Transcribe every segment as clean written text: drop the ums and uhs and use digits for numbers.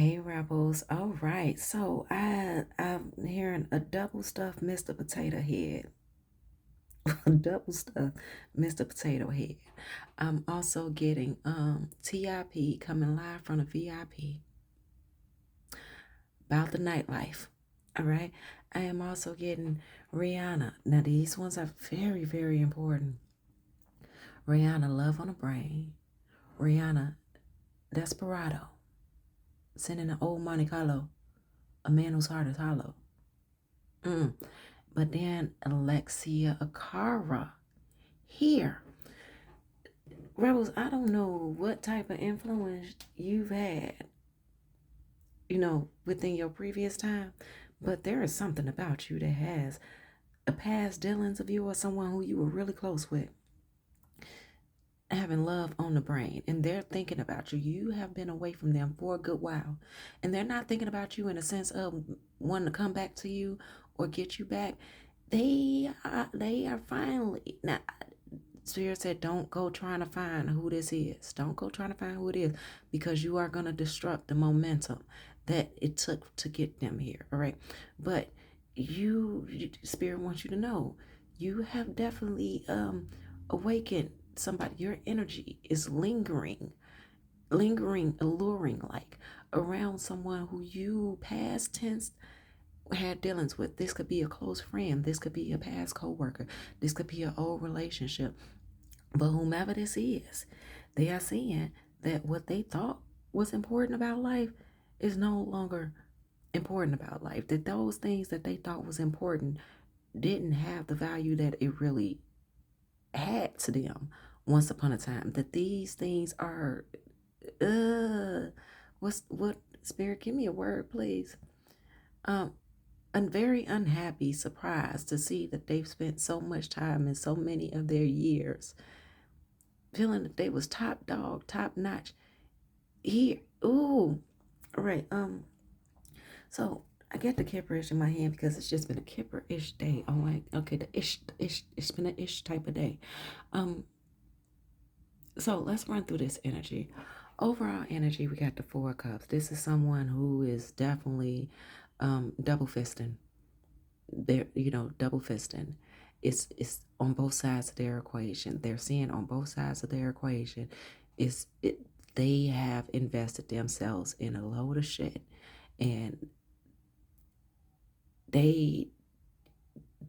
Hey Rebels. All right. I'm hearing a double stuffed Mr. Potato Head. Double stuffed Mr. Potato Head. I'm also getting TIP coming live from the VIP about the nightlife. All right. I am also getting Rihanna. Now these ones are very, very important. Rihanna Love on the Brain. Rihanna Desperado. Sending an old Monte Carlo. A man whose heart is hollow. Mm. But then Alexia Akara here. Rebels, I don't know what type of influence you've had, within your previous time, but there is something about you that has a past dealings of you or someone who you were really close with having love on the brain, and they're thinking about you. You have been away from them for a good while, and they're not thinking about you in a sense of wanting to come back to you or get you back. They are finally now. Spirit said, don't go trying to find who this is. Don't go trying to find who it is, because you are going to disrupt the momentum that it took to get them here. All right. But Spirit wants you to know, you have definitely awakened somebody. Your energy is lingering, alluring, like around someone who you past tense had dealings with. This could be a close friend. This could be a past coworker. This could be an old relationship. But whomever this is, they are seeing that what they thought was important about life is no longer important about life. That those things that they thought was important didn't have the value that it really had to them once upon a time. That these things are what Spirit, give me a word, please. Um a very unhappy surprise to see that they've spent so much time and so many of their years feeling that they was top dog, top notch. Here, ooh, all right. So I get the kipperish in my hand because it's just been a kipper-ish day. Oh, like okay, the ish, it's been an ish type of day. Um, so let's run through this energy. Overall energy, we got the Four of Cups. This is someone who is definitely double fisting. Double fisting. It's on both sides of their equation. They're seeing on both sides of their equation. It's it they have invested themselves in a load of shit, and they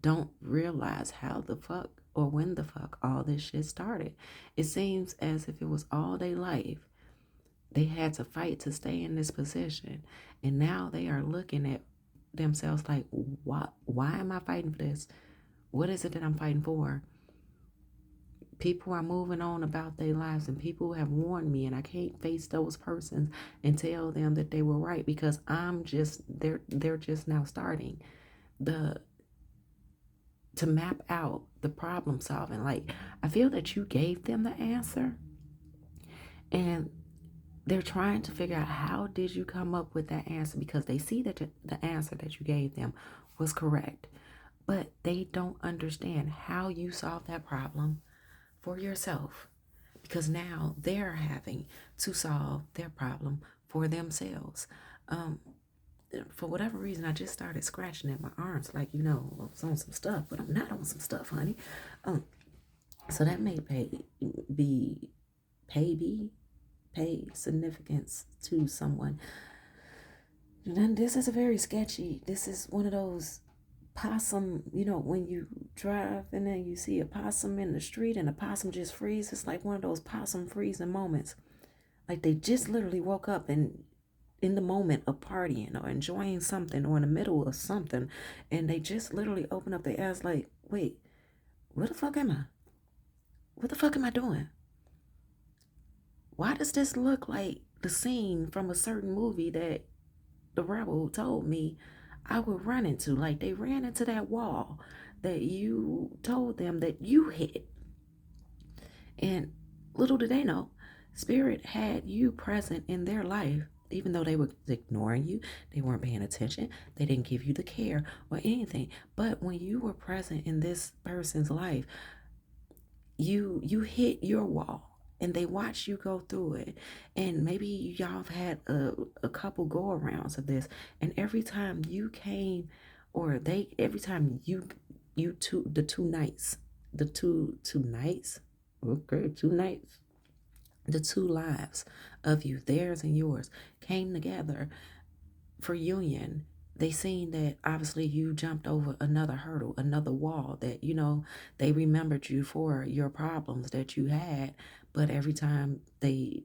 don't realize how the fuck or when the fuck all this shit started. It seems as if it was all their life. They had to fight to stay in this position. And now they are looking at themselves like, why am I fighting for this? What is it that I'm fighting for? People are moving on about their lives, and people have warned me, and I can't face those persons and tell them that they were right, because they're just now starting the to map out the problem solving. Like, I feel that you gave them the answer, and they're trying to figure out, how did you come up with that answer, because they see that the answer that you gave them was correct, but they don't understand how you solved that problem for yourself, because now they're having to solve their problem for themselves. Um, for whatever reason, I just started scratching at my arms, like, I was on some stuff, but I'm not on some stuff, honey. So that may be pay pay significance to someone. And then this is a very sketchy. This is one of those possum, when you drive and then you see a possum in the street and a possum just freeze. It's like one of those possum freezing moments. Like they just literally woke up and in the moment of partying or enjoying something or in the middle of something, and they just literally open up their eyes like, wait, where the fuck am I? What the fuck am I doing? Why does this look like the scene from a certain movie that the rebel told me I would run into? Like they ran into that wall that you told them that you hit. And little did they know, Spirit had you present in their life, even though they were ignoring you, they weren't paying attention, they didn't give you the care or anything. But when you were present in this person's life, you hit your wall. and they watch you go through it. And maybe y'all have had a couple go arounds of this, and every time you came, or they, every time you two, the two nights, the two nights, okay, 2 nights, the two lives of you, theirs and yours, came together for union. They seen that obviously you jumped over another hurdle, another wall, that they remembered you for your problems that you had. But every time they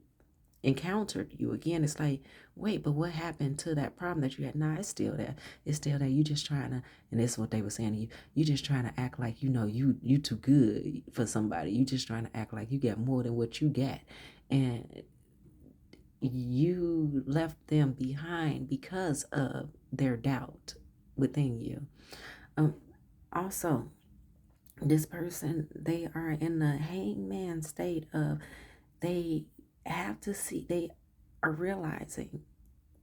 encountered you again, it's like, wait, but what happened to that problem that you had? Nah, it's still there. It's still there. You just trying to, and this is what they were saying to you, you just trying to act like you too good for somebody. You just trying to act like you got more than what you got. And you left them behind because of their doubt within you. Um, Also, this person, they are in the hangman state of, they have to see, they are realizing,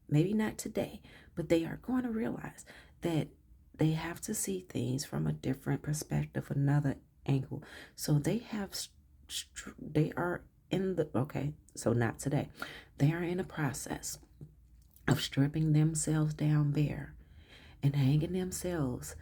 maybe not today, but they are going to realize that they have to see things from a different perspective, another angle. So they are in the, okay, so not today. They are in a process of stripping themselves down bare and hanging themselves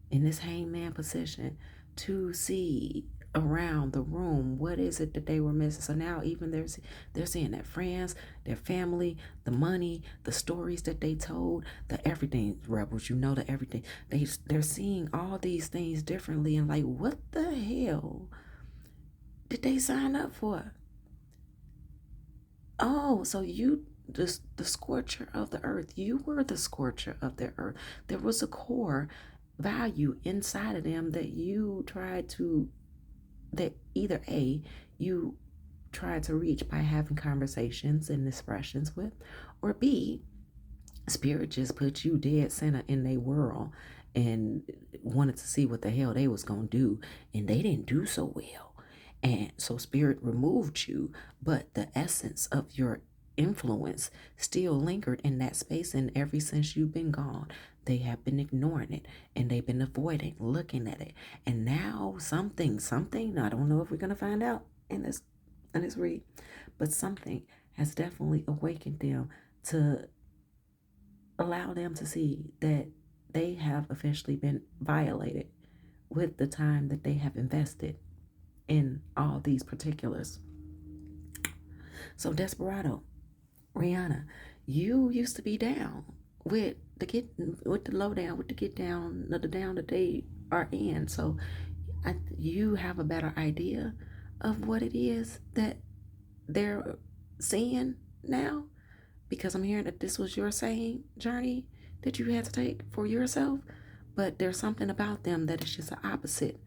in this hangman position to see around the room what is it that they were missing. So now even they're seeing their friends, their family, the money, the stories that they told, the everything, rebels, the everything. They're seeing all these things differently, and like, what the hell did they sign up for? Oh, so you, the scorcher of the earth. You were the scorcher of the earth. There was a core value inside of them that you tried to, that either A, you tried to reach by having conversations and expressions with, or B, spirit just put you dead center in their world and wanted to see what the hell they was gonna do, and they didn't do so well. And so spirit removed you, but the essence of your influence still lingered in that space, and ever since you've been gone, they have been ignoring it, and they've been avoiding looking at it. And now something, I don't know if we're gonna find out in this read, but something has definitely awakened them to allow them to see that they have officially been violated with the time that they have invested in all these particulars. So, Desperado, Rihanna, you used to be down with with the lowdown, with the get down, the down that they are in. So, you have a better idea of what it is that they're seeing now, because I'm hearing that this was your same journey that you had to take for yourself, but there's something about them that is just the opposite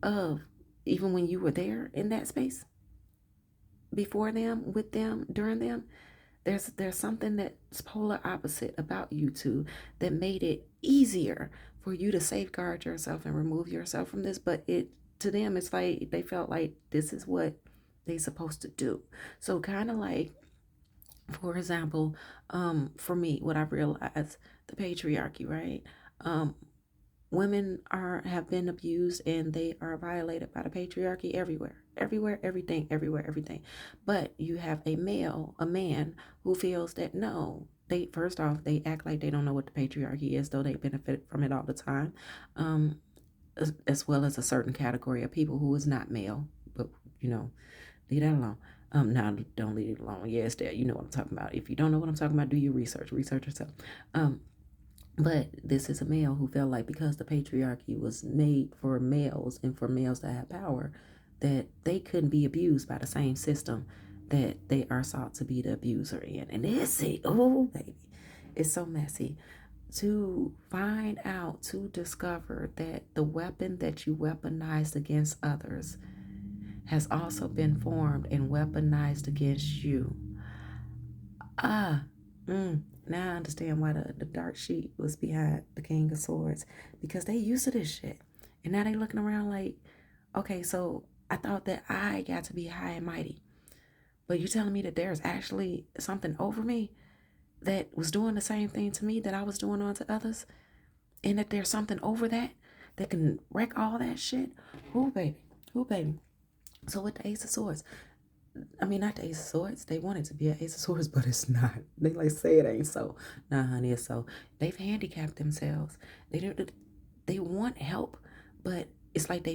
of even when you were there in that space before them, with them, during them. There's something that's polar opposite about you two that made it easier for you to safeguard yourself and remove yourself from this, but it, to them, it's like they felt like this is what they supposed to do. So kind of like, for example, for me, what I realized, the patriarchy, right? Um, Women have been abused and they are violated by the patriarchy everywhere, everywhere, everything, everywhere, everything. But you have a man who feels that no, they, first off, they act like they don't know what the patriarchy is, though they benefit from it all the time. Um, as well as a certain category of people who is not male, but leave that alone. Now don't leave it alone. Yes, there, you know what I'm talking about. If you don't know what I'm talking about, do your research yourself. But this is a male who felt like because the patriarchy was made for males and for males that have power, that they couldn't be abused by the same system that they are sought to be the abuser in. And oh baby, it's so messy to find out, to discover that the weapon that you weaponized against others has also been formed and weaponized against you. Ah, now I understand why the dark sheet was behind the King of Swords, because they used to this shit. And now they looking around like, okay, so I thought that I got to be high and mighty. But you telling me that there's actually something over me that was doing the same thing to me that I was doing on to others? And that there's something over that can wreck all that shit? Who, baby? Who, baby? So with the Ace of Swords, I mean, not the Ace of Swords. They want it to be an Ace of Swords, but it's not. They like say it ain't so. Nah, honey, it's so. They've handicapped themselves. They don't. They want help, but it's like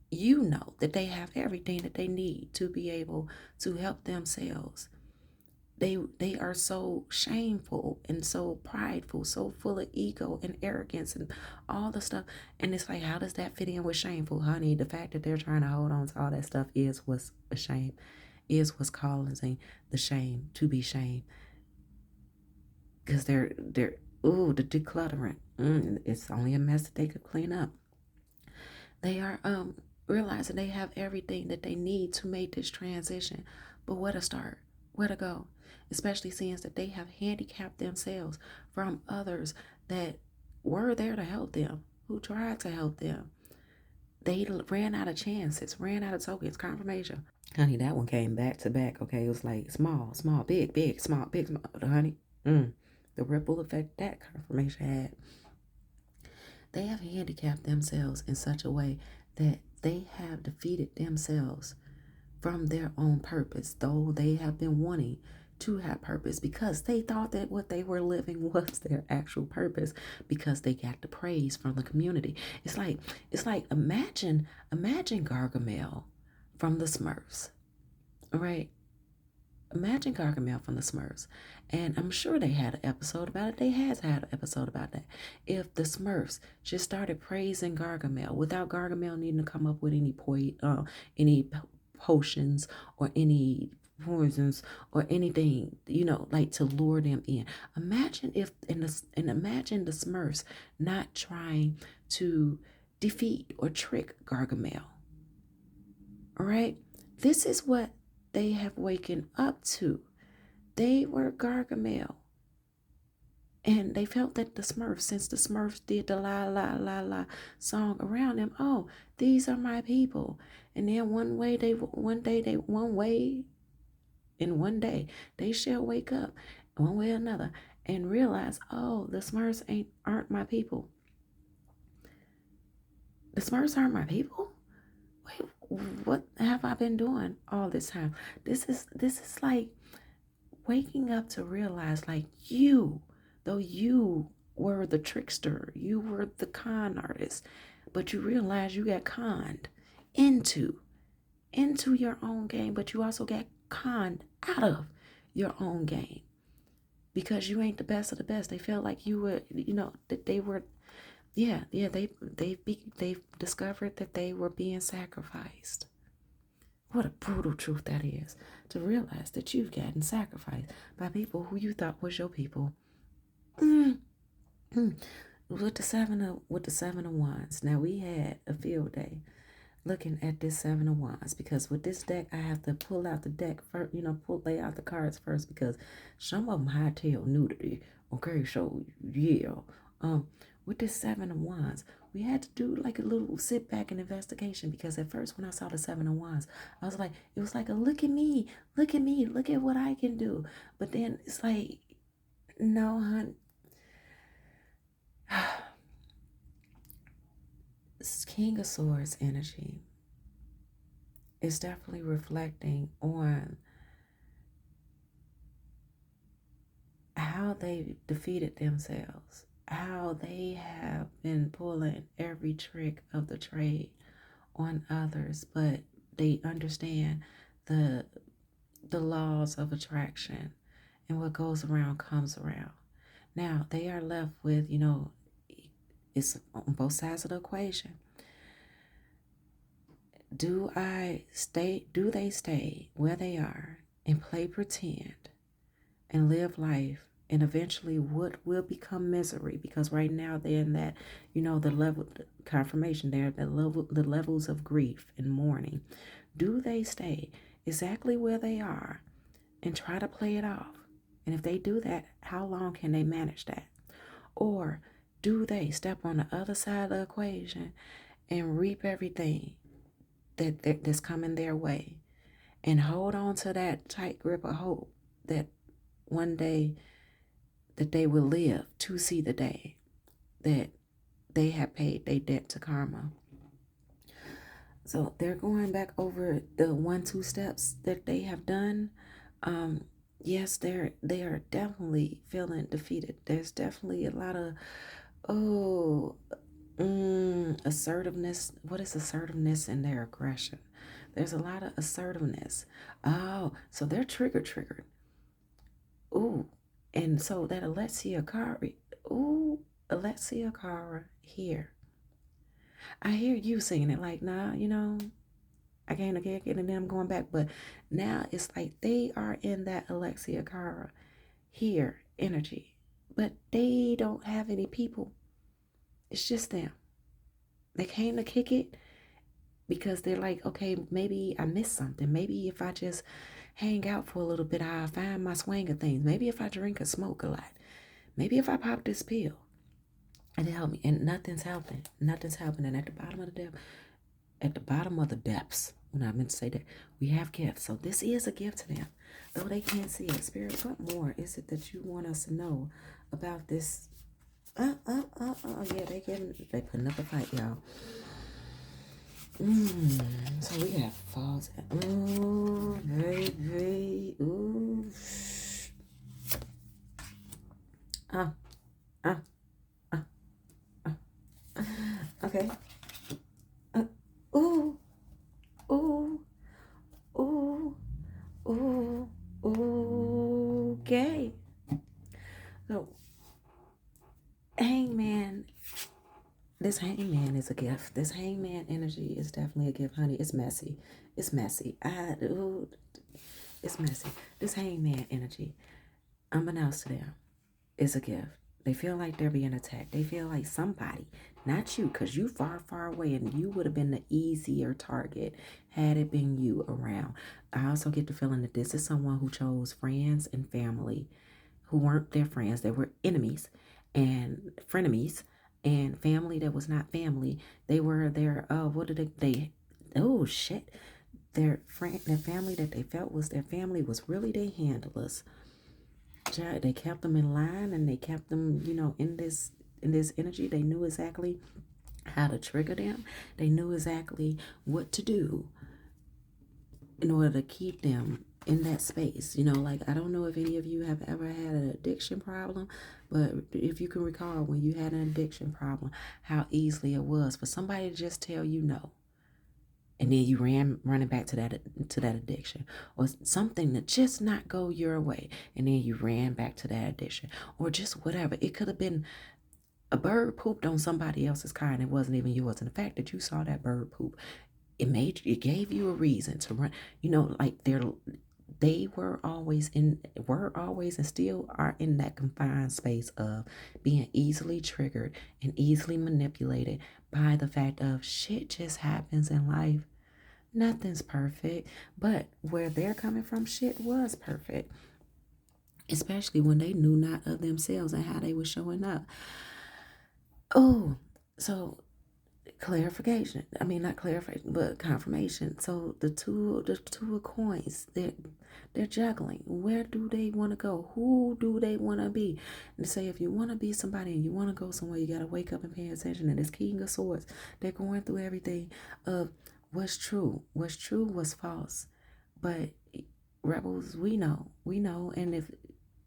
you know that they have everything that they need to be able to help themselves. They are so shameful and so prideful, so full of ego and arrogance and all the stuff. And it's like, how does that fit in with shameful, honey? The fact that they're trying to hold on to all that stuff is what's a shame, is what's causing the shame to be shame. Because they're ooh, the decluttering. It's only a mess that they could clean up. They are realizing they have everything that they need to make this transition. But where to start? Where to go? Especially since that they have handicapped themselves from others that were there to help them, who tried to help them. They ran out of chances, ran out of tokens, confirmation. Honey, that one came back to back. Okay, it was like small, small, big, big, small, big, small. Honey, the ripple effect that confirmation had. They have handicapped themselves in such a way that they have defeated themselves from their own purpose, though they have been wanting to have purpose because they thought that what they were living was their actual purpose because they got the praise from the community. It's like imagine Gargamel from the Smurfs, all right? Imagine Gargamel from the Smurfs. And I'm sure they had an episode about it. They has had an episode about that. If the Smurfs just started praising Gargamel without Gargamel needing to come up with any potions or any poisons or anything, like to lure them in. Imagine if and imagine the Smurfs not trying to defeat or trick Gargamel. All right? This is what they have waken up to. They were Gargamel. And they felt that the Smurfs, since the Smurfs did the la la la la song around them, oh, these are my people. And then one day they shall wake up one way or another and realize, oh, the Smurfs aren't my people. The Smurfs aren't my people? Wait, what have I been doing all this time? This is like waking up to realize, like, though you were the trickster, you were the con artist, but you realize you got conned into your own game, but you also got conned out of your own game because you ain't the best of the best. They felt like you were, that they were. Yeah, they've discovered that they were being sacrificed. What a brutal truth that is, to realize that you've gotten sacrificed by people who you thought was your people. With the seven of wands. Now we had a field day looking at this seven of wands because with this deck I have to pull out the deck first, lay out the cards first because some of them hightail nudity. Okay, so yeah. With this seven of wands, we had to do like a little sit back and investigation because at first when I saw the seven of wands, I was like, it was like a look at me, look at what I can do. But then it's like, no, hun. King of Swords energy is definitely reflecting on how they defeated themselves, how they have been pulling every trick of the trade on others, but they understand the laws of attraction and what goes around comes around. Now they are left with, it's on both sides of the equation. Do they stay where they are and play pretend and live life, and eventually what will become misery? Because right now they're in that, the level confirmation there, the levels of grief and mourning. Do they stay exactly where they are and try to play it off? And if they do that, how long can they manage that? Or do they step on the other side of the equation and reap everything that's coming their way and hold on to that tight grip of hope that one day that they will live to see the day that they have paid their debt to karma? So they're going back over the 1-2 steps that they have done. Um, yes, they are definitely feeling defeated. There's definitely a lot of oh assertiveness. What is assertiveness in their aggression? There's a lot of assertiveness. Oh, so they're triggered. Ooh, and so that Alexia Cara, ooh, Alexia Cara here. I hear you saying it like, nah, I can't get in them going back. But now it's like they are in that Alexia Cara here energy. But they don't have any people. It's just them. They came to kick it because they're like, okay, maybe I missed something. Maybe if I just hang out for a little bit, I'll find my swing of things. Maybe if I drink or smoke a lot. Maybe if I pop this pill. And it helped me. And nothing's helping. Nothing's happening at the bottom of the depth. At the bottom of the depths, when I meant to say that, we have gifts. So this is a gift to them. Though they can't see it. Spirit, what more is it that you want us to know about this? Yeah, they putting up a fight, y'all. So we have falls. Ooh, baby. Ooh. Uh, uh, uh, uh. Okay. Ooh, ooh, ooh, ooh, ooh. Okay. So, hangman. This hangman is a gift. This hangman energy is definitely a gift, honey. It's messy. It's messy. It's messy. This hangman energy, unbeknownst to them, is a gift. They feel like they're being attacked. They feel like somebody, not you, because you far away and you would have been the easier target had it been you around. I also get the feeling that this is someone who chose friends and family who weren't their friends. They were enemies and frenemies and family that was not family. They were their, what did they oh shit. Their family that they felt was their family was really their handlers. They kept them in line and they kept them, in this energy. They knew exactly how to trigger them. They knew exactly what to do in order to keep them in that space. Like I don't know if any of you have ever had an addiction problem, but if you can recall when you had an addiction problem, how easily it was for somebody to just tell you no. And then you running back to that addiction, or something to just not go your way, and then you ran back to that addiction, or just whatever. It could have been a bird pooped on somebody else's car and it wasn't even yours. And the fact that you saw that bird poop, it gave you a reason to run. Like they were always and still are in that confined space of being easily triggered and easily manipulated by the fact of shit just happens in life. Nothing's perfect, but where they're coming from, shit was perfect, especially when they knew not of themselves and how they were showing up. Oh, so clarification. I mean, not clarification, but confirmation. So the two of coins, they're juggling. Where do they want to go? Who do they want to be? And they say if you want to be somebody and you want to go somewhere, you got to wake up and pay attention. And this King of Swords, they're going through everything of what's true, what's false. But rebels, we know, and if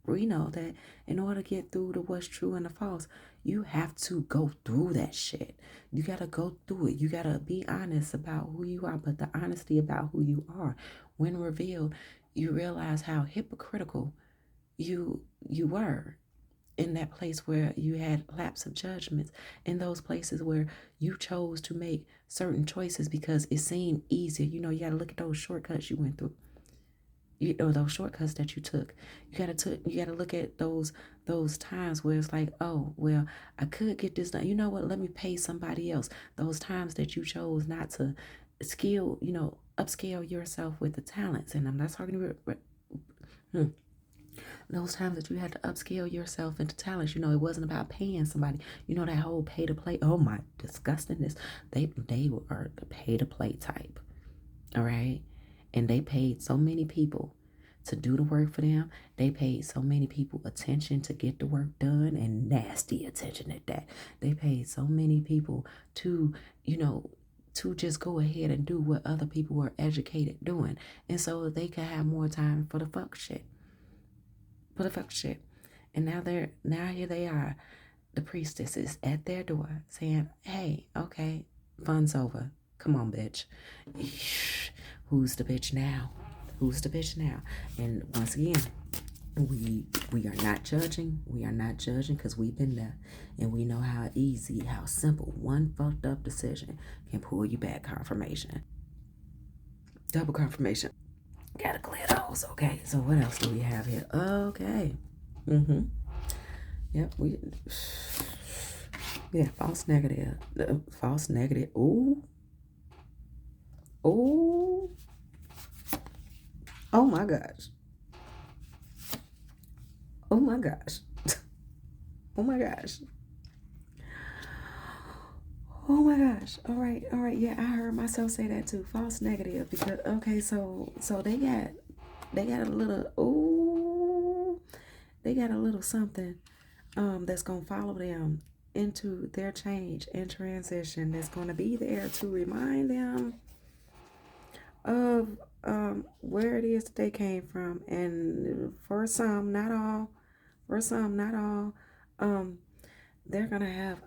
we know that in order to get through to what's true and the false, you have to go through that shit. You got to go through it. You got to be honest about who you are, but the honesty about who you are, when revealed, you realize how hypocritical you were in that place where you had lapse of judgments, in those places where you chose to make certain choices because it seemed easier. You got to look at those shortcuts you went through, or those shortcuts that you took. You gotta look at those times where it's like, oh well, I could get this done. You know what? Let me pay somebody else. Those times that you chose not to upscale yourself with the talents. And I'm not talking about those times that you had to upscale yourself into talents. It wasn't about paying somebody. That whole pay to play. Oh my disgustingness. They were the pay to play type. All right. And they paid so many people to do the work for them. They paid so many people attention to get the work done, and nasty attention at that. They paid so many people to, to just go ahead and do what other people were educated doing. And so they could have more time for the fuck shit. For the fuck shit. And now here they are, the priestesses at their door saying, hey, okay, fun's over. Come on, bitch. Who's the bitch now? Who's the bitch now? And once again, we are not judging. We are not judging because we've been there. And we know how easy, how simple one fucked up decision can pull you back confirmation. Double confirmation. Gotta clear those. Okay, so what else do we have here? Okay. Yep, false negative. False negative. Ooh. Ooh. Oh my gosh. Oh my gosh. Oh my gosh. Oh my gosh. All right. Yeah, I heard myself say that too. False negative because okay, so they got a little they got a little something that's gonna follow them into their change and transition, that's gonna be there to remind them of where it is that they came from. And for some, not all, they're gonna have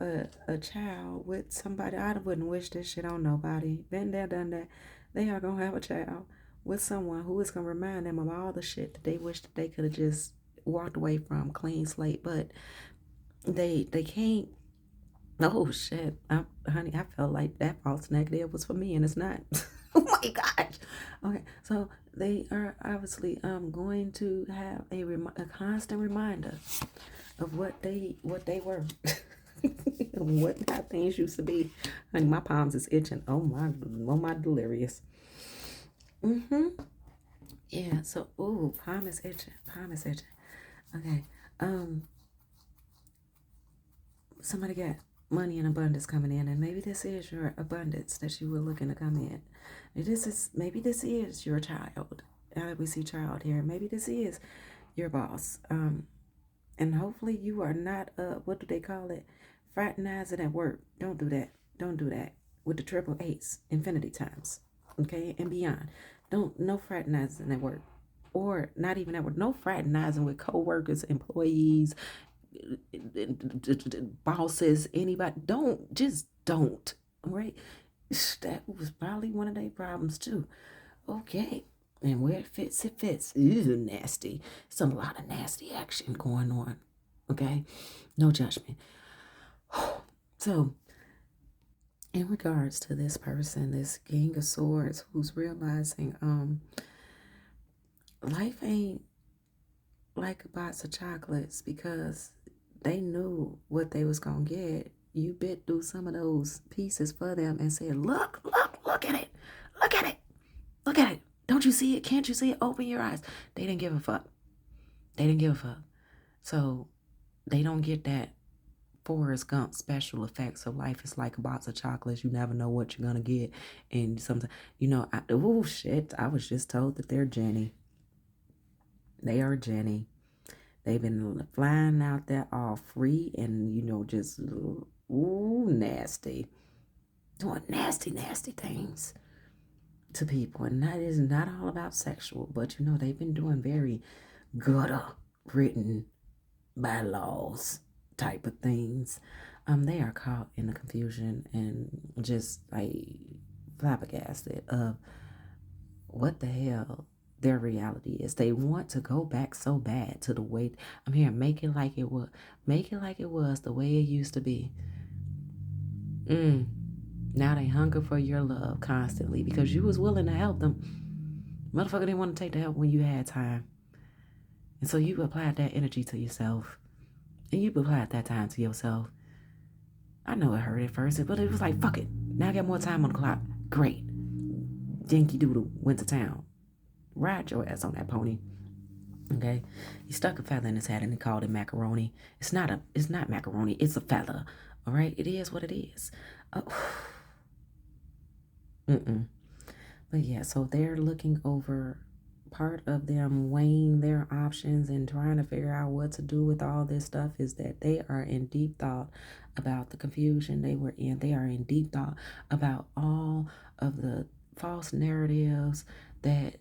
a child with somebody. I wouldn't wish this shit on nobody. Been there, done that. They are gonna have a child with someone who is gonna remind them of all the shit that they wish that they could have just walked away from, clean slate. But they can't. Oh shit, honey, I felt like that false negative was for me, and it's not. Oh my gosh. Okay, so they are obviously going to have a constant reminder of what they were. What how things used to be. Honey, my palms is itching. Oh my delirious. Yeah, so palm is itching. Okay. Somebody got money in abundance coming in, and maybe this is your abundance that you were looking to come in. Maybe this is your child. We see child here. Maybe this is your boss. And hopefully you are not what do they call it? Fraternizing at work. Don't do that. Don't do that. With the triple eights, infinity times. Okay, and beyond. No fraternizing at work. Or not even at work. No fraternizing with co-workers, employees, bosses, anybody. Don't. All right. That was probably one of their problems too. Okay. And where it fits, it fits. Ew, nasty. It's a lot of nasty action going on. Okay? No judgment. So, in regards to this person, this King of Swords, who's realizing life ain't like a box of chocolates, because they knew what they was gonna get. You bit through some of those pieces for them and said, look at it. Look at it. Don't you see it? Can't you see it? Open your eyes. They didn't give a fuck. So they don't get that Forrest Gump special effects of life is like a box of chocolates. You never know what you're gonna get. And sometimes, I was just told that they're Jenny. They are Jenny. They've been flying out there all free and, just, nasty. Doing nasty things to people. And that is not all about sexual, but, they've been doing very gutter written bylaws type of things. They are caught in the confusion and just like flabbergasted of what the hell their reality is. They want to go back so bad to the way I'm here. Make it like it was the way it used to be. Now they hunger for your love constantly because you was willing to help them. Motherfucker didn't want to take the help when you had time. And so you applied that energy to yourself. And you applied that time to yourself. I know it hurt at first, but it was like, fuck it. Now I got more time on the clock. Great. Dinky Doodle went to town. Ride your ass on that pony. Okay? He stuck a feather in his hat and he called it macaroni. It's not macaroni. It's a feather. All right? It is what it is. But yeah, so they're looking over part of them weighing their options and trying to figure out what to do with all this stuff is that they are in deep thought about the confusion they were in. They are in deep thought about all of the false narratives that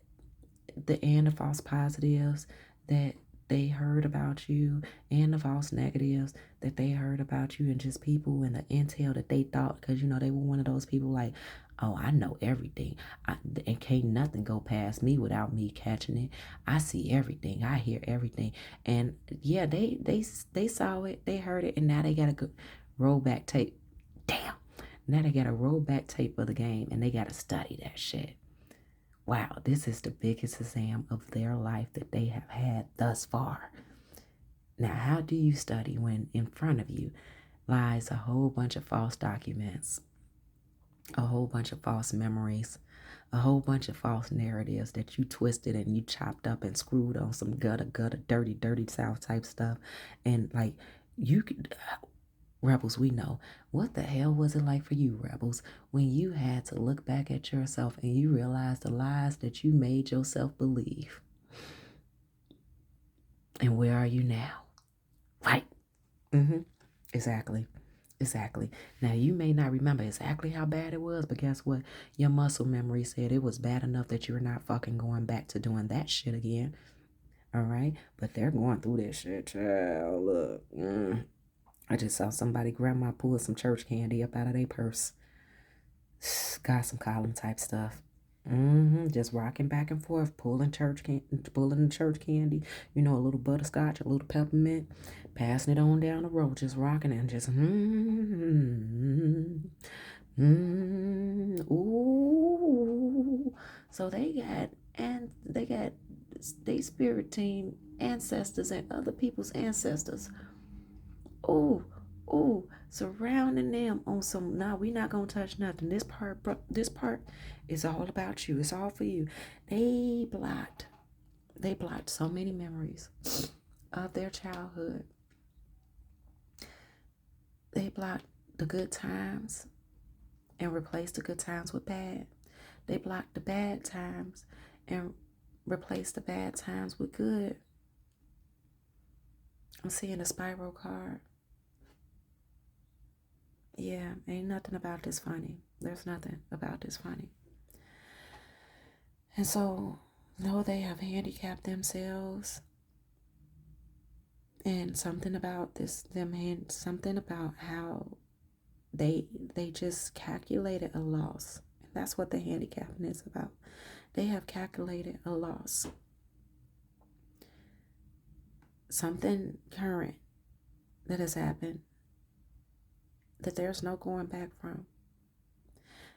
and the false positives that they heard about you, and the false negatives that they heard about you, and just people and the intel that they thought, because they were one of those people like, oh, I know everything, and can't nothing go past me without me catching it. I see everything, I hear everything. And yeah, they saw it, they heard it, and now they got a good rollback tape. Damn, now they got a rollback tape of the game, and they got to study that shit. Wow, this is the biggest exam of their life that they have had thus far. Now, how do you study when in front of you lies a whole bunch of false documents, a whole bunch of false memories, a whole bunch of false narratives that you twisted and you chopped up and screwed on some gutter, dirty South type stuff? And like, you could, Rebels, we know. What the hell was it like for you, Rebels, when you had to look back at yourself and you realized the lies that you made yourself believe? And where are you now? Right. Exactly. Now, you may not remember exactly how bad it was, but guess what? Your muscle memory said it was bad enough that you're not fucking going back to doing that shit again. All right? But they're going through this shit, child. Look. I just saw somebody grandma pull some church candy up out of their purse. Got some column type stuff. Just rocking back and forth, pulling the church candy. A little butterscotch, a little peppermint, passing it on down the road, just rocking it and just ooh. So they got they spirit team ancestors and other people's ancestors. Ooh, surrounding them on some. Nah, we not gonna touch nothing. This part is all about you. It's all for you. They blocked so many memories of their childhood. They blocked the good times and replaced the good times with bad. They blocked the bad times and replaced the bad times with good. I'm seeing a spiral card. Yeah, ain't nothing about this funny. There's nothing about this funny. And so, they have handicapped themselves. And something about something about how they just calculated a loss. And that's what the handicapping is about. They have calculated a loss. Something current that has happened that there's no going back from.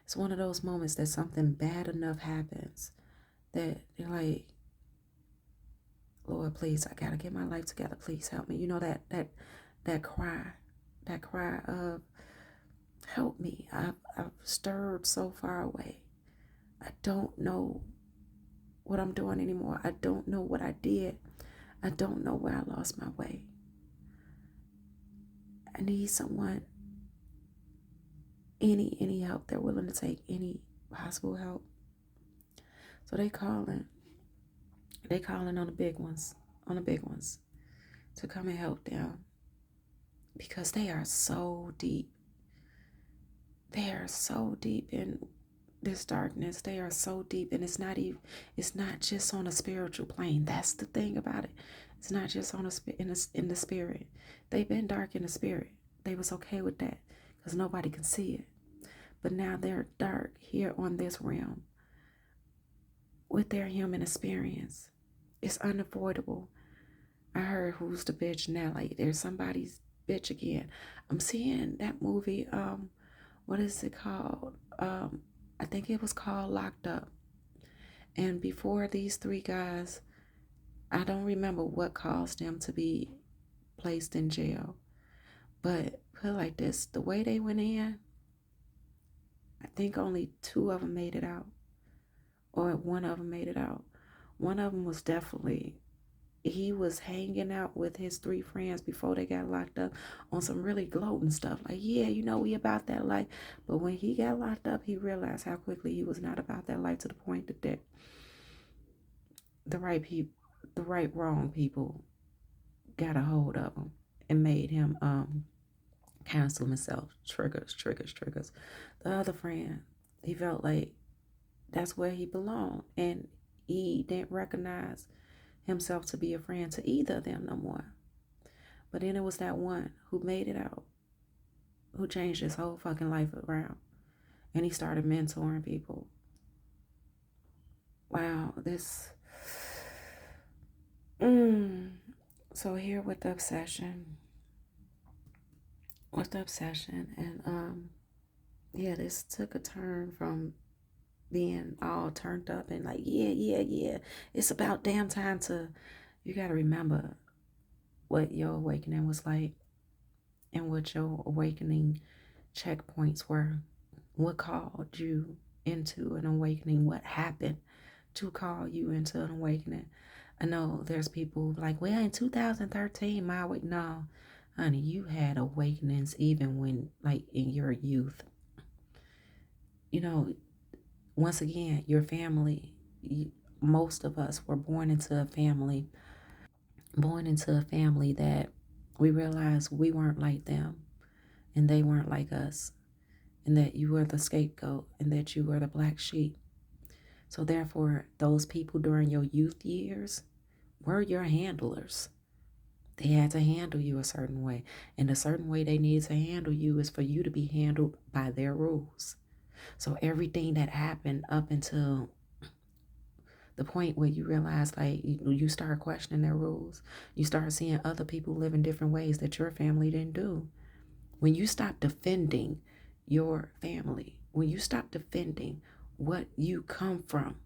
It's one of those moments that something bad enough happens that they're like, Lord, please, I gotta get my life together. Please help me. That cry of help me. I've stirred so far away. I don't know what I'm doing anymore. I don't know what I did. I don't know where I lost my way. I need someone, any help. They're willing to take any possible help. So they calling on the big ones, to come and help them, because they are so deep. They are so deep in this darkness. They are so deep, and it's not just on a spiritual plane. That's the thing about it. It's not just in the spirit. They've been dark in the spirit. They was okay with that because nobody can see it. But now they're dark here on this realm with their human experience. It's unavoidable. I heard Who's the Bitch now? Like, there's somebody's bitch again. I'm seeing that movie. What is it called? I think it was called Locked Up. And before these three guys, I don't remember what caused them to be placed in jail. But put it like this, the way they went in, I think only 2 of them made it out. Or 1 of them made it out. One of them was definitely, he was hanging out with his 3 friends before they got locked up on some really gloating stuff. Like, yeah, we about that life. But when he got locked up, he realized how quickly he was not about that life, to the point that the right people, the right wrong people got a hold of him and made him cancel himself. Triggers. The other friend, he felt like that's where he belonged, and he didn't recognize himself to be a friend to either of them no more. But then it was that one who made it out, who changed his whole fucking life around, and he started mentoring people. Wow, this. So here with the obsession, and yeah, this took a turn from being all turned up and like, yeah, it's about damn time to. You got to remember what your awakening was like and what your awakening checkpoints were. What called you into an awakening? What happened to call you into an awakening? I know there's people like, well, in 2013, my awakening. No, honey, you had awakenings even when, like, in your youth. You know, once again, your family, most of us were born into a family that we realized we weren't like them and they weren't like us, and that you were the scapegoat and that you were the black sheep. So therefore, those people during your youth years were your handlers. They had to handle you a certain way. And the certain way they needed to handle you is for you to be handled by their rules. So everything that happened up until the point where you realize, like, you start questioning their rules, you start seeing other people live in different ways that your family didn't do. When you stop defending your family, when you stop defending what you come from,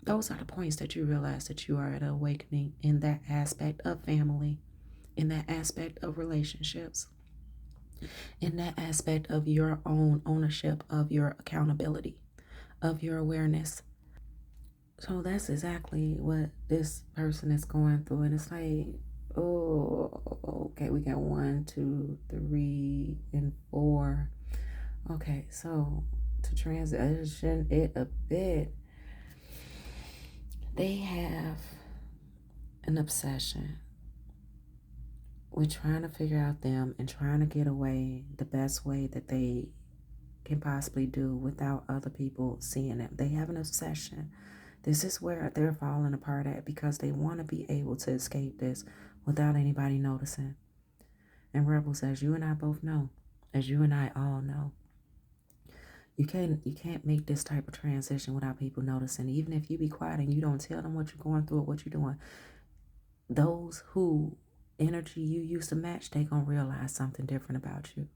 those are the points that you realize that you are at an awakening in that aspect of family, in that aspect of relationships, in that aspect of your own ownership, of your accountability, of your awareness. So that's exactly what this person is going through. And it's like, oh, okay, we got 1, 2, 3, and 4. Okay, so to transition it a bit, they have an obsession with trying to figure out them and trying to get away the best way that they can possibly do without other people seeing it. They have an obsession. This is where they're falling apart at, because they want to be able to escape this without anybody noticing. And Rebels, as you and I both know, as you and I all know, you can't make this type of transition without people noticing. Even if you be quiet and you don't tell them what you're going through or what you're doing, those who energy you used to match, they gonna realize something different about you.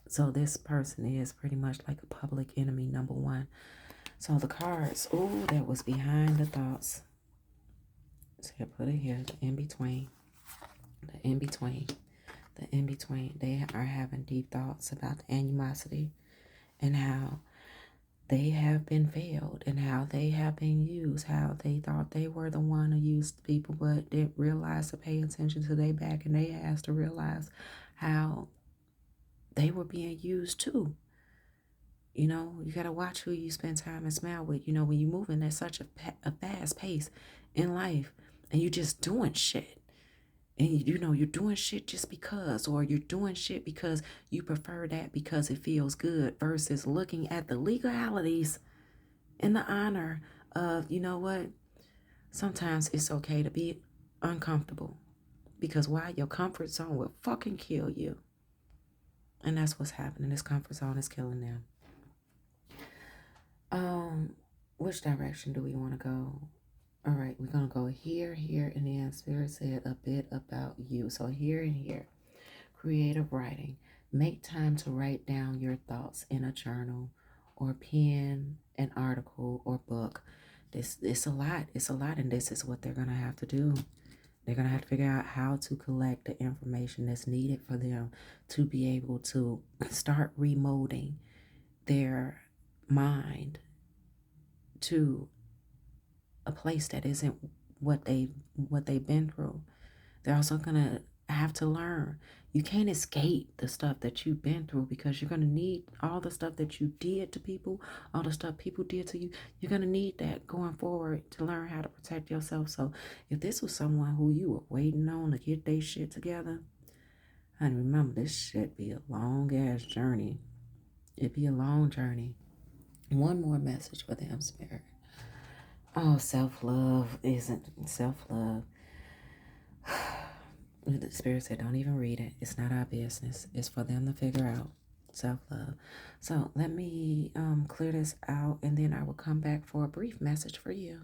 So this person is pretty much like a public enemy number one. So the cards, oh, that was behind the thoughts. So I put it here, the in-between. The in-between. The in-between. They are having deep thoughts about the animosity and how they have been failed and how they have been used, how they thought they were the one who used people but didn't realize to pay attention to their back and they asked to realize how they were being used too. You know, you got to watch who you spend time and smile with. You know, when you're moving at such a fast pace in life and you're just doing shit. And you know, you're doing shit just because, or you're doing shit because you prefer that because it feels good, versus looking at the legalities and the honor of, you know what, sometimes it's okay to be uncomfortable, because why? Your comfort zone will fucking kill you. And that's what's happening. This comfort zone is killing them. Which direction do we want to go? All right, we're going to go here, and then Spirit said a bit about you. So here and here. Creative writing. Make time to write down your thoughts in a journal or pen an article or book. It's a lot. It's a lot, and this is what they're going to have to do. They're going to have to figure out how to collect the information that's needed for them to be able to start remolding their mind to a place that isn't what they've been through. They're also going to have to learn. You can't escape the stuff that you've been through, because you're going to need all the stuff that you did to people, all the stuff people did to you. You're going to need that going forward to learn how to protect yourself. So if this was someone who you were waiting on to get their shit together, honey, remember, this should be a long ass journey. It'd be a long journey. One more message for them, Spirit. Oh, self-love isn't self-love. The Spirit said, don't even read it. It's not our business. It's for them to figure out. Self-love. So let me clear this out, and then I will come back for a brief message for you.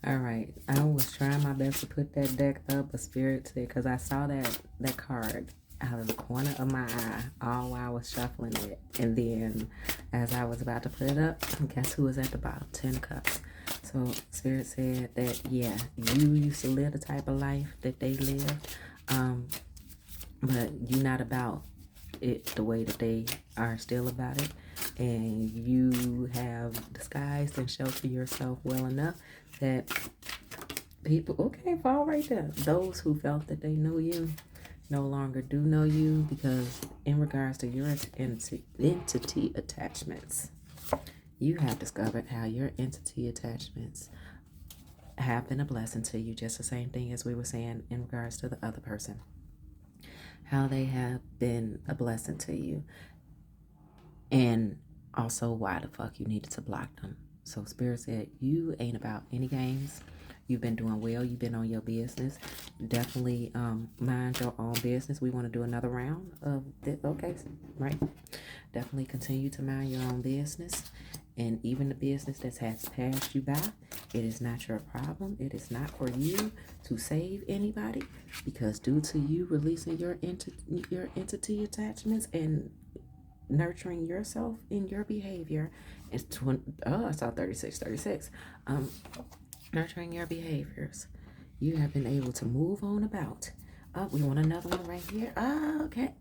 All right. I was trying my best to put that deck up, but Spirit said, because I saw that card out of the corner of my eye all while I was shuffling it. And then as I was about to put it up, guess who was at the bottom? 10 cups. So Spirit said that, yeah, you used to live the type of life that they lived, but you're not about it the way that they are still about it. And you have disguised and sheltered yourself well enough that people, okay, fall right there. Those who felt that they knew you no longer do know you, because in regards to your entity attachments, you have discovered how your entity attachments have been a blessing to you. Just the same thing as we were saying in regards to the other person. How they have been a blessing to you. And also why the fuck you needed to block them. So Spirit said, you ain't about any games. You've been doing well. You've been on your business. Definitely mind your own business. We want to do another round of this. Okay, right? Definitely continue to mind your own business. And even the business that has passed you by, it is not your problem. It is not for you to save anybody, because due to you releasing your entity attachments and nurturing yourself in your behavior, I saw 36. Nurturing your behaviors, you have been able to move on about. Oh, we want another one right here. Oh, okay.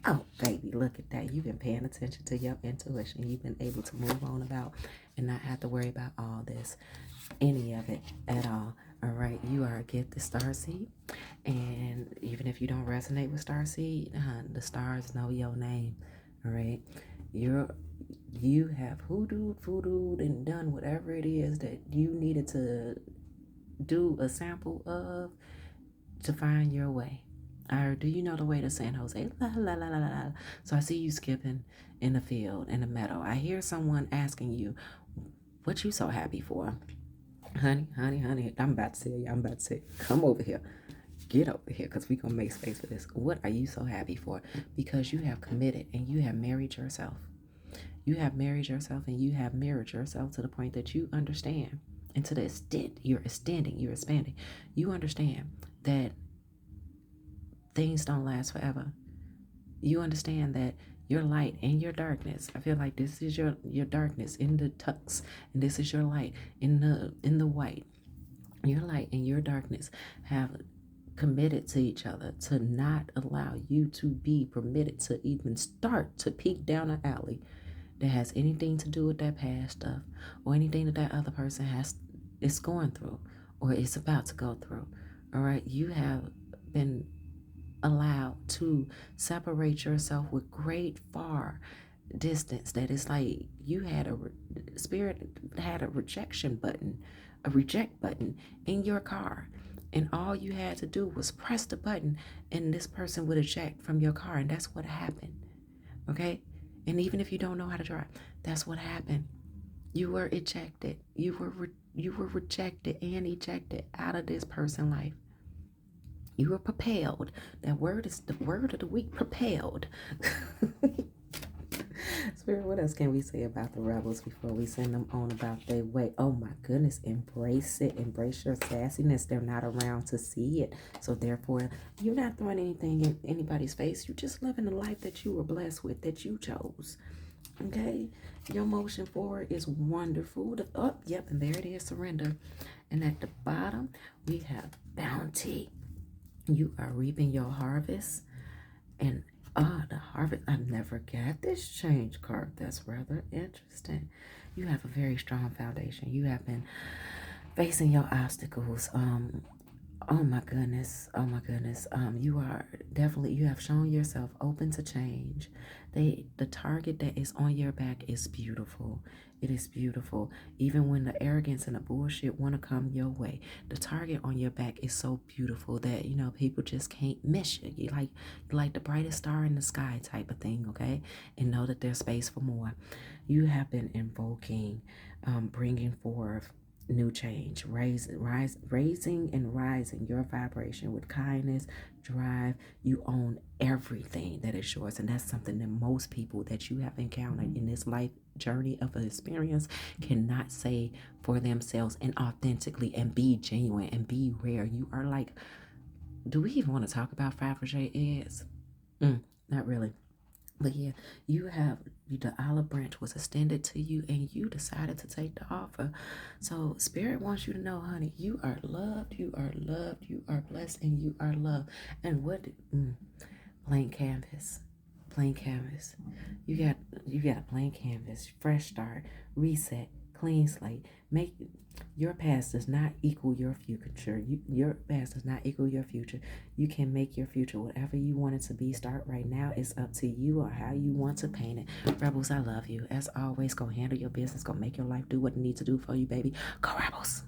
Oh, baby, look at that. You've been paying attention to your intuition. You've been able to move on about and not have to worry about all this, any of it at all. All right, you are a gifted starseed. And even if you don't resonate with starseed, the stars know your name. All right, you have hoodooed and done whatever it is that you needed to do a sample of to find your way. Or do you know the way to San Jose? La, la, la, la, la. So I see you skipping in the field, in the meadow. I hear someone asking you, what you so happy for? Honey, I'm about to tell you, come over here. Get over here, because we're going to make space for this. What are you so happy for? Because you have committed and you have married yourself. You have married yourself and you have mirrored yourself to the point that you understand. And to the extent you're expanding, you understand that things don't last forever. You understand that your light and your darkness, I feel like this is your darkness in the tux, and this is your light in the white. Your light and your darkness have committed to each other to not allow you to be permitted to even start to peek down an alley that has anything to do with that past stuff, or anything that other person is going through or is about to go through. All right, you have been allowed to separate yourself with great far distance. That is like you had Spirit had a rejection button, a reject button in your car, and all you had to do was press the button and this person would eject from your car, and that's what happened. Okay, and even if you don't know how to drive, that's what happened. You were ejected. You were rejected and ejected out of this person's life. You were propelled. That word is the word of the week, propelled. Spirit, what else can we say about the rebels before we send them on about their way? Oh my goodness, embrace it. Embrace your sassiness. They're not around to see it. So therefore, you're not throwing anything in anybody's face. You're just living the life that you were blessed with, that you chose. Okay? Your motion forward is wonderful. Yep, and there it is, surrender. And at the bottom, we have bounty. You are reaping your harvest. And the harvest, I never got this change card. That's rather interesting. You have a very strong foundation. You have been facing your obstacles Oh my goodness. Oh my goodness. You are definitely, you have shown yourself open to change. The target that is on your back is beautiful. It is beautiful. Even when the arrogance and the bullshit want to come your way, the target on your back is so beautiful that, people just can't miss you. You like the brightest star in the sky type of thing, okay? And know that there's space for more. You have been invoking, bringing forth new change, raising and rising your vibration with kindness, drive. You own everything that is yours, and that's something that most people that you have encountered in this life journey of an experience cannot say for themselves and authentically and be genuine and be rare. You are like, do we even want to talk about Fabergé eggs? Not really. But yeah, the olive branch was extended to you and you decided to take the offer. So Spirit wants you to know, honey, you are loved, you are loved, you are blessed, and you are loved. And blank canvas. Blank canvas. You got a blank canvas, fresh start, reset, clean slate. Make your past does not equal your future. Your past does not equal your future. You can make your future whatever you want it to be. Start right now. It's up to you or how you want to paint it. Rebels, I love you. As always, go handle your business. Go make your life do what it needs to do for you, baby. Go Rebels.